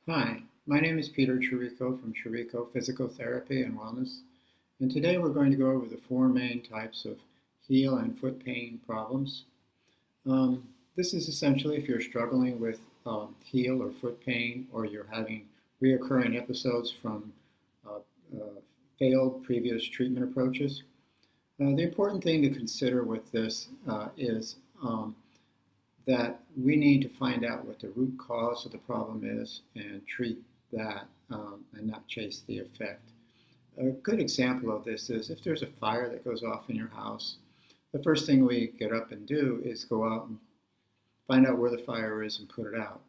Hi, my name is Peter Chirico from Chirico Physical Therapy and Wellness, and today we're going to go over the four main types of heel and foot pain problems. This is essentially if you're struggling with heel or foot pain, or you're having reoccurring episodes from uh, uh, failed previous treatment approaches. The important thing to consider with this is that we need to find out what the root cause of the problem is and treat that and not chase the effect. A good example of this is if there's a fire that goes off in your house, the first thing we get up and do is go out and find out where the fire is and put it out.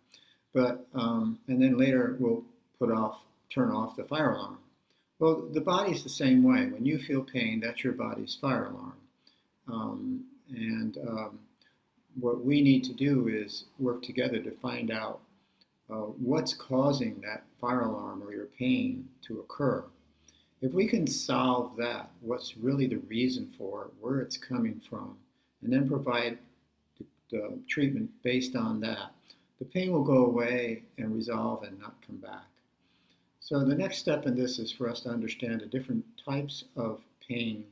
And then later we'll turn off the fire alarm. Well, the body's the same way. When you feel pain, that's your body's fire alarm. And what we need to do is work together to find out what's causing that fire alarm or your pain to occur. If we can solve that, what's really the reason for it, where it's coming from, and then provide the treatment based on that, the pain will go away and resolve and not come back. So the next step in this is for us to understand the different types of pain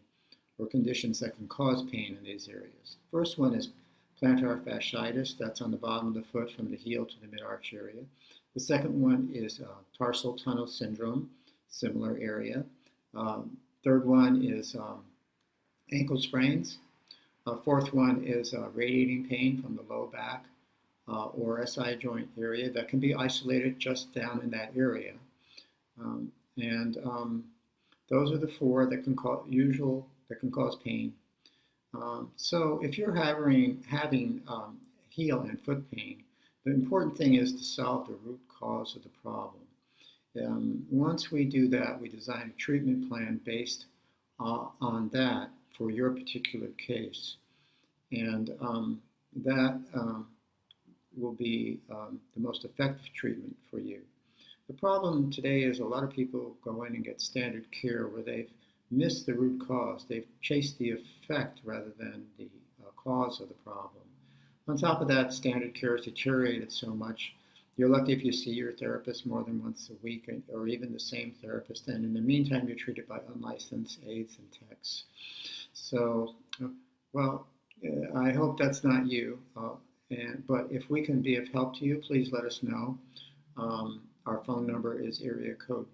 or conditions that can cause pain in these areas. First one is plantar fasciitis, that's on the bottom of the foot from the heel to the mid-arch area. The second one is tarsal tunnel syndrome, similar area. Third one is ankle sprains. Fourth one is radiating pain from the low back or SI joint area that can be isolated just down in that area. Those are the four that can cause pain. So if you're having heel and foot pain, the important thing is to solve the root cause of the problem. Once we do that, we design a treatment plan based on that for your particular case. And that will be the most effective treatment for you. The problem today is a lot of people go in and get standard care where they've missed the root cause. They've chased the effect rather than the cause of the problem. On top of that, standard care has deteriorated so much. You're lucky if you see your therapist more than once a week, or even the same therapist, and in the meantime you're treated by unlicensed aides and techs. So, I hope that's not you, but if we can be of help to you, please let us know. Our phone number is area code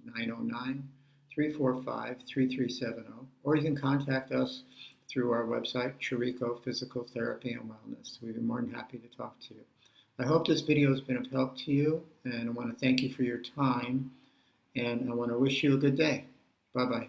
909-345-3370, or you can contact us through our website, Chirico Physical Therapy and Wellness. We'd be more than happy to talk to you. I hope this video has been of help to you, and I want to thank you for your time, and I want to wish you a good day. Bye-bye.